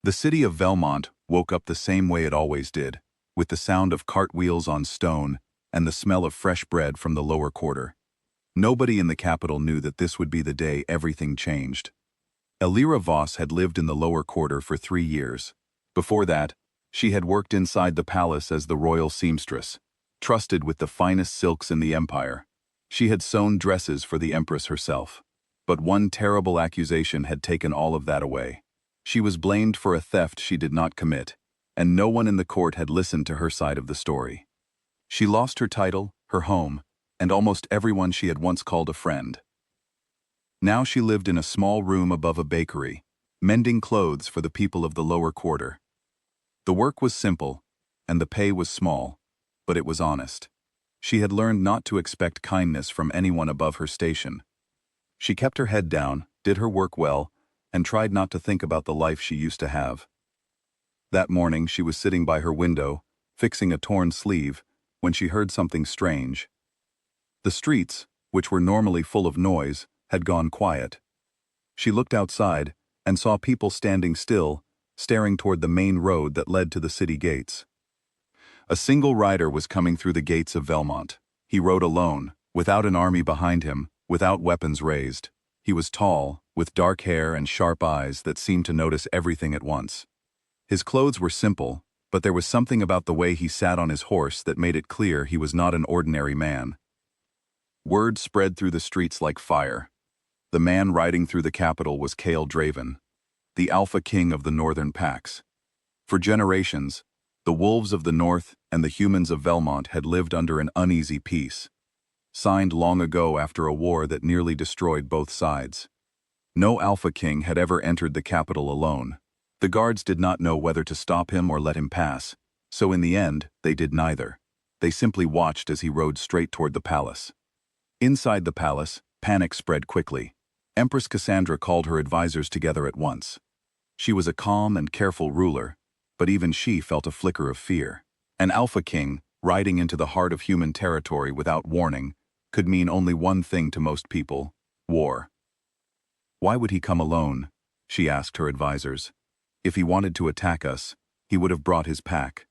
The city of Velmont woke up the same way it always did, with the sound of cartwheels on stone and the smell of fresh bread from the lower quarter. Nobody in the capital knew that this would be the day everything changed. Elira Voss had lived in the lower quarter for 3 years. Before that, she had worked inside the palace as the royal seamstress, trusted with the finest silks in the empire. She had sewn dresses for the empress herself. But one terrible accusation had taken all of that away. She was blamed for a theft she did not commit, and no one in the court had listened to her side of the story. She lost her title, her home, and almost everyone she had once called a friend. Now she lived in a small room above a bakery, mending clothes for the people of the lower quarter. The work was simple, and the pay was small, but it was honest. She had learned not to expect kindness from anyone above her station. She kept her head down, did her work well, and tried not to think about the life she used to have. That morning she was sitting by her window, fixing a torn sleeve, when she heard something strange. The streets, which were normally full of noise, had gone quiet. She looked outside and saw people standing still, staring toward the main road that led to the city gates. A single rider was coming through the gates of Velmont. He rode alone, without an army behind him, without weapons raised. He was tall, with dark hair and sharp eyes that seemed to notice everything at once. His clothes were simple, but there was something about the way he sat on his horse that made it clear he was not an ordinary man. Word spread through the streets like fire. The man riding through the capital was Kael Draven, the alpha king of the northern packs. For generations, the wolves of the north and the humans of Velmont had lived under an uneasy peace, signed long ago after a war that nearly destroyed both sides. No alpha king had ever entered the capital alone. The guards did not know whether to stop him or let him pass, so in the end, they did neither. They simply watched as he rode straight toward the palace. Inside the palace, panic spread quickly. Empress Cassandra called her advisors together at once. She was a calm and careful ruler, but even she felt a flicker of fear. An alpha king, riding into the heart of human territory without warning, could mean only one thing to most people: war. Why would he come alone? She asked her advisors. If he wanted to attack us, he would have brought his pack.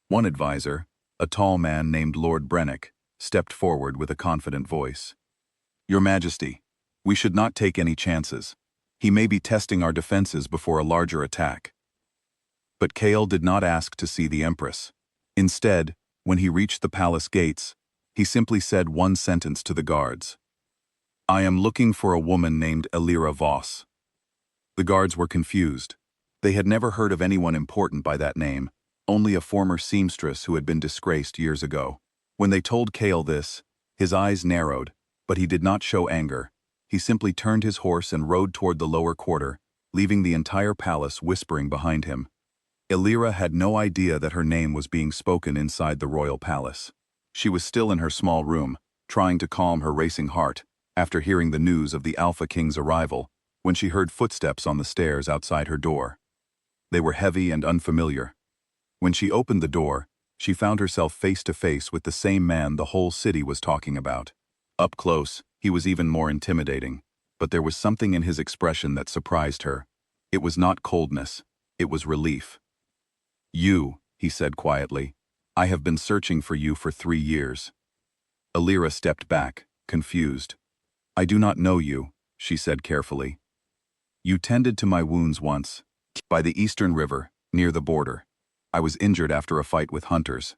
One advisor, a tall man named Lord Brennick, stepped forward with a confident voice. Your Majesty, we should not take any chances. He may be testing our defenses before a larger attack. But Kael did not ask to see the Empress. Instead, when he reached the palace gates, he simply said one sentence to the guards. I am looking for a woman named Elira Voss. The guards were confused. They had never heard of anyone important by that name, only a former seamstress who had been disgraced years ago. When they told Kael this, his eyes narrowed, but he did not show anger. He simply turned his horse and rode toward the lower quarter, leaving the entire palace whispering behind him. Elira had no idea that her name was being spoken inside the royal palace. She was still in her small room, trying to calm her racing heart, after hearing the news of the Alpha King's arrival, when she heard footsteps on the stairs outside her door. They were heavy and unfamiliar. When she opened the door, she found herself face to face with the same man the whole city was talking about. Up close, he was even more intimidating, but there was something in his expression that surprised her. It was not coldness, it was relief. You, he said quietly, I have been searching for you for 3 years. Elira stepped back, confused. I do not know you, she said carefully. You tended to my wounds once, by the eastern river, near the border. I was injured after a fight with hunters.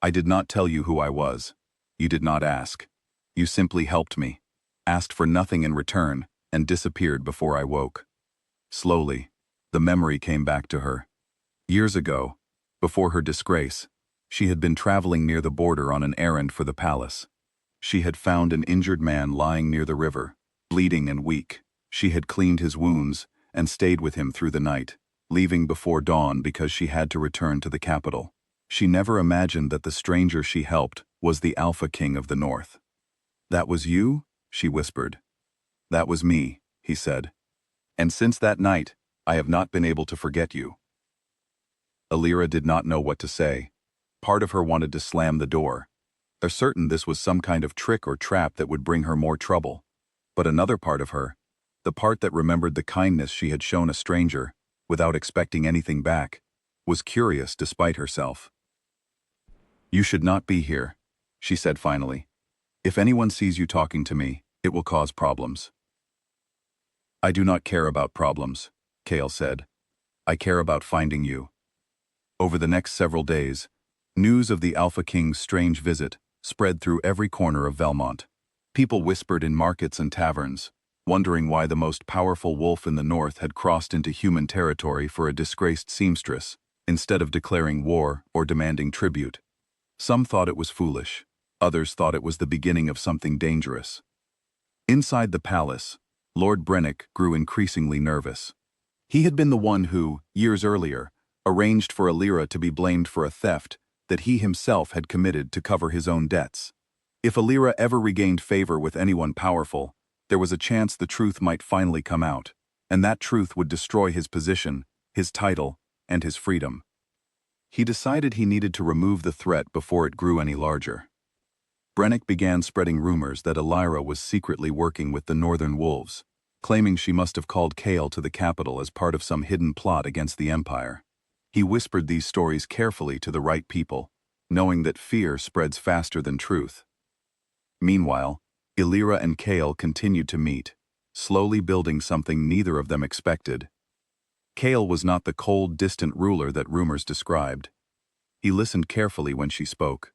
I did not tell you who I was. You did not ask. You simply helped me, asked for nothing in return, and disappeared before I woke. Slowly, the memory came back to her. Years ago, before her disgrace, she had been traveling near the border on an errand for the palace. She had found an injured man lying near the river, bleeding and weak. She had cleaned his wounds and stayed with him through the night, leaving before dawn because she had to return to the capital. She never imagined that the stranger she helped was the Alpha King of the North. That was you? She whispered. That was me, he said. And since that night, I have not been able to forget you. Elira did not know what to say. Part of her wanted to slam the door. They're certain this was some kind of trick or trap that would bring her more trouble. But another part of her, the part that remembered the kindness she had shown a stranger, without expecting anything back, was curious despite herself. "You should not be here," she said finally. "If anyone sees you talking to me, it will cause problems." "I do not care about problems," Kael said. "I care about finding you." Over the next several days, news of the Alpha King's strange visit spread through every corner of Velmont. People whispered in markets and taverns, wondering why the most powerful wolf in the north had crossed into human territory for a disgraced seamstress, instead of declaring war or demanding tribute. Some thought it was foolish, others thought it was the beginning of something dangerous. Inside the palace, Lord Brennick grew increasingly nervous. He had been the one who, years earlier, arranged for Elira to be blamed for a theft that he himself had committed to cover his own debts. If Elira ever regained favor with anyone powerful, there was a chance the truth might finally come out, and that truth would destroy his position, his title, and his freedom. He decided he needed to remove the threat before it grew any larger. Brennick began spreading rumors that Elira was secretly working with the Northern Wolves, claiming she must have called Kael to the capital as part of some hidden plot against the Empire. He whispered these stories carefully to the right people, knowing that fear spreads faster than truth. Meanwhile, Elira and Kael continued to meet, slowly building something neither of them expected. Kael was not the cold, distant ruler that rumors described. He listened carefully when she spoke.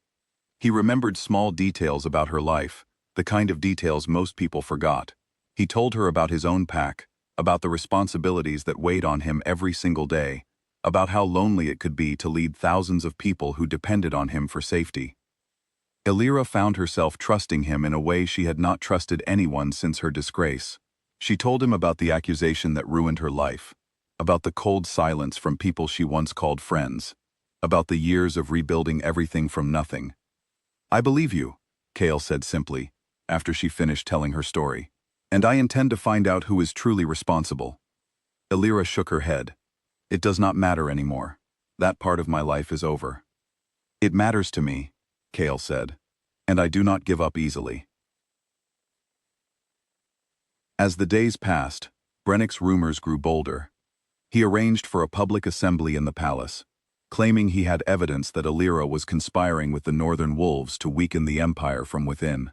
He remembered small details about her life, the kind of details most people forgot. He told her about his own pack, about the responsibilities that weighed on him every single day, about how lonely it could be to lead thousands of people who depended on him for safety. Elira found herself trusting him in a way she had not trusted anyone since her disgrace. She told him about the accusation that ruined her life, about the cold silence from people she once called friends, about the years of rebuilding everything from nothing. "I believe you," Kael said simply, after she finished telling her story, "and I intend to find out who is truly responsible." Elira shook her head. "It does not matter anymore. That part of my life is over." "It matters to me," Kael said, "and I do not give up easily." As the days passed, Brennick's rumors grew bolder. He arranged for a public assembly in the palace, claiming he had evidence that Elira was conspiring with the Northern Wolves to weaken the Empire from within.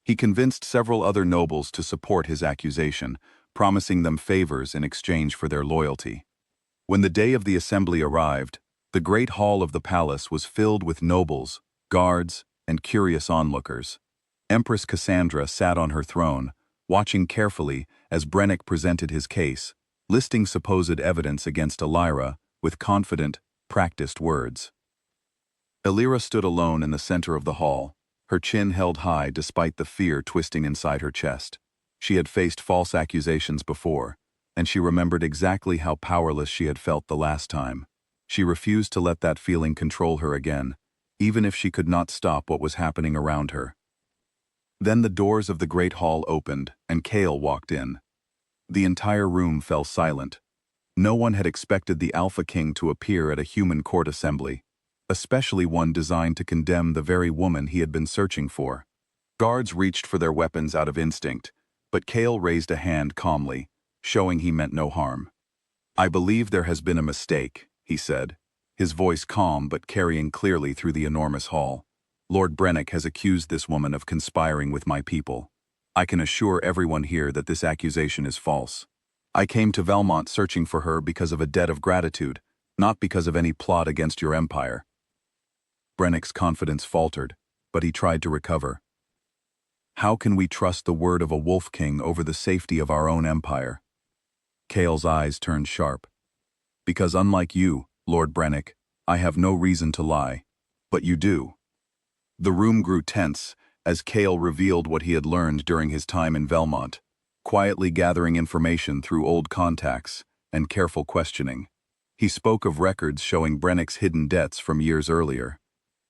He convinced several other nobles to support his accusation, promising them favors in exchange for their loyalty. When the day of the assembly arrived, the great hall of the palace was filled with nobles, guards, and curious onlookers. Empress Cassandra sat on her throne, watching carefully as Brennick presented his case, listing supposed evidence against Elira with confident, practiced words. Elira stood alone in the center of the hall, her chin held high despite the fear twisting inside her chest. She had faced false accusations before, and she remembered exactly how powerless she had felt the last time. She refused to let that feeling control her again, even if she could not stop what was happening around her. Then the doors of the great hall opened, and Kael walked in. The entire room fell silent. No one had expected the Alpha King to appear at a human court assembly, especially one designed to condemn the very woman he had been searching for. Guards reached for their weapons out of instinct, but Kael raised a hand calmly, showing he meant no harm. "I believe there has been a mistake," he said, his voice calm but carrying clearly through the enormous hall. "Lord Brennick has accused this woman of conspiring with my people. I can assure everyone here that this accusation is false. I came to Velmont searching for her because of a debt of gratitude, not because of any plot against your empire." Brennick's confidence faltered, but he tried to recover. "How can we trust the word of a wolf king over the safety of our own empire?" Kael's eyes turned sharp. "Because unlike you, Lord Brennick, I have no reason to lie. But you do." The room grew tense as Kael revealed what he had learned during his time in Velmont, quietly gathering information through old contacts and careful questioning. He spoke of records showing Brennick's hidden debts from years earlier,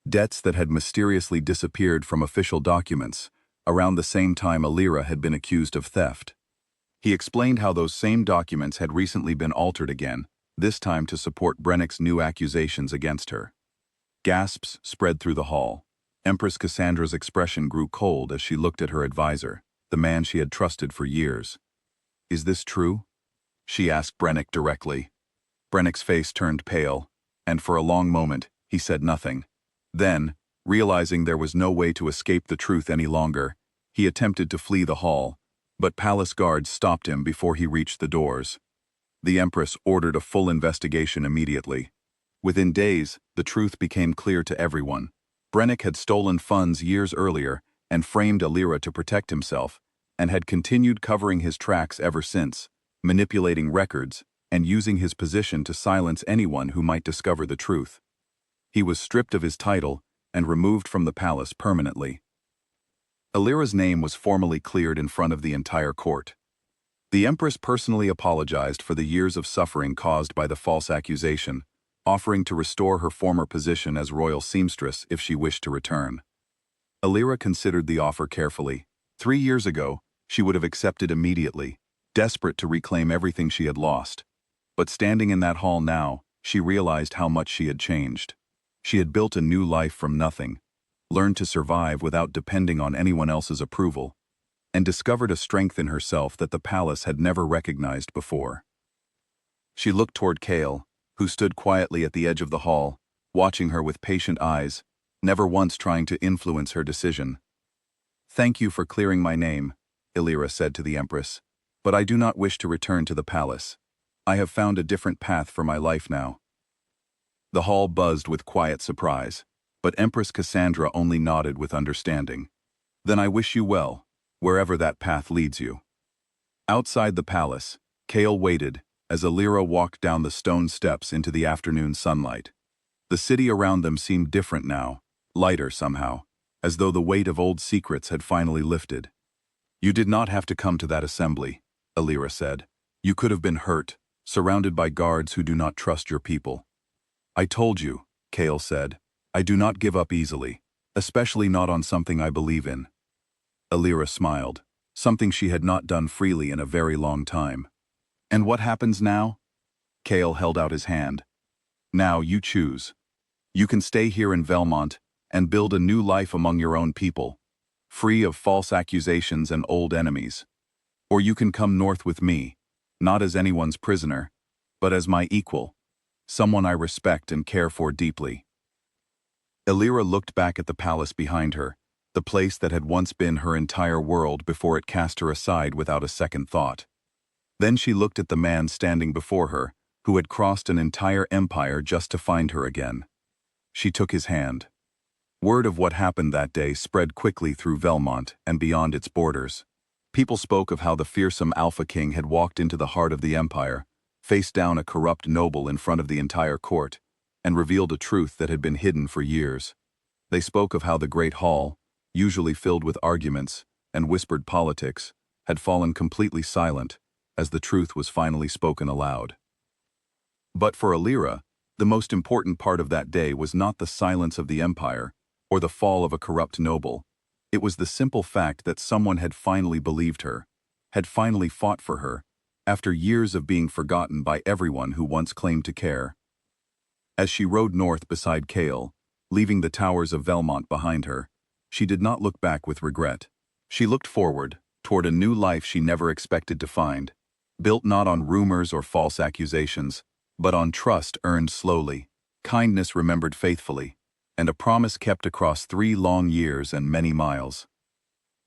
debts that had mysteriously disappeared from official documents around the same time Elira had been accused of theft. He explained how those same documents had recently been altered again, this time to support Brennick's new accusations against her. Gasps spread through the hall. Empress Cassandra's expression grew cold as she looked at her advisor, the man she had trusted for years. "Is this true?" she asked Brennick directly. Brennick's face turned pale, and for a long moment, he said nothing. Then, realizing there was no way to escape the truth any longer, he attempted to flee the hall, but palace guards stopped him before he reached the doors. The Empress ordered a full investigation immediately. Within days, the truth became clear to everyone. Brennick had stolen funds years earlier and framed Elira to protect himself, and had continued covering his tracks ever since, manipulating records and using his position to silence anyone who might discover the truth. He was stripped of his title and removed from the palace permanently. Elira's name was formally cleared in front of the entire court. The Empress personally apologized for the years of suffering caused by the false accusation, offering to restore her former position as royal seamstress if she wished to return. Elira considered the offer carefully. 3 years ago, she would have accepted immediately, desperate to reclaim everything she had lost. But standing in that hall now, she realized how much she had changed. She had built a new life from nothing, learned to survive without depending on anyone else's approval, and discovered a strength in herself that the palace had never recognized before. She looked toward Kael, who stood quietly at the edge of the hall, watching her with patient eyes, never once trying to influence her decision. "Thank you for clearing my name," Elira said to the Empress, "but I do not wish to return to the palace. I have found a different path for my life now." The hall buzzed with quiet surprise, but Empress Cassandra only nodded with understanding. "Then I wish you well, wherever that path leads you." Outside the palace, Kael waited as Elira walked down the stone steps into the afternoon sunlight. The city around them seemed different now, lighter somehow, as though the weight of old secrets had finally lifted. "You did not have to come to that assembly," Elira said. "You could have been hurt, surrounded by guards who do not trust your people." "I told you," Kael said, "I do not give up easily, especially not on something I believe in." Elira smiled, something she had not done freely in a very long time. "And what happens now?" Kael held out his hand. "Now you choose. You can stay here in Velmont and build a new life among your own people, free of false accusations and old enemies. Or you can come north with me, not as anyone's prisoner, but as my equal, someone I respect and care for deeply." Elira looked back at the palace behind her, the place that had once been her entire world before it cast her aside without a second thought. Then she looked at the man standing before her, who had crossed an entire empire just to find her again. She took his hand. Word of what happened that day spread quickly through Velmont and beyond its borders. People spoke of how the fearsome Alpha King had walked into the heart of the empire, faced down a corrupt noble in front of the entire court, and revealed a truth that had been hidden for years. They spoke of how the Great Hall, usually filled with arguments and whispered politics, had fallen completely silent as the truth was finally spoken aloud. But for Elira, the most important part of that day was not the silence of the empire or the fall of a corrupt noble. It was the simple fact that someone had finally believed her, had finally fought for her, after years of being forgotten by everyone who once claimed to care. As she rode north beside Kael, leaving the towers of Velmont behind her, she did not look back with regret. She looked forward, toward a new life she never expected to find, built not on rumors or false accusations, but on trust earned slowly, kindness remembered faithfully, and a promise kept across 3 long years and many miles.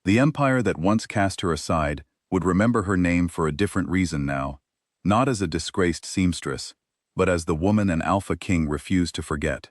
The empire that once cast her aside would remember her name for a different reason now, not as a disgraced seamstress, but as the woman an Alpha King refused to forget.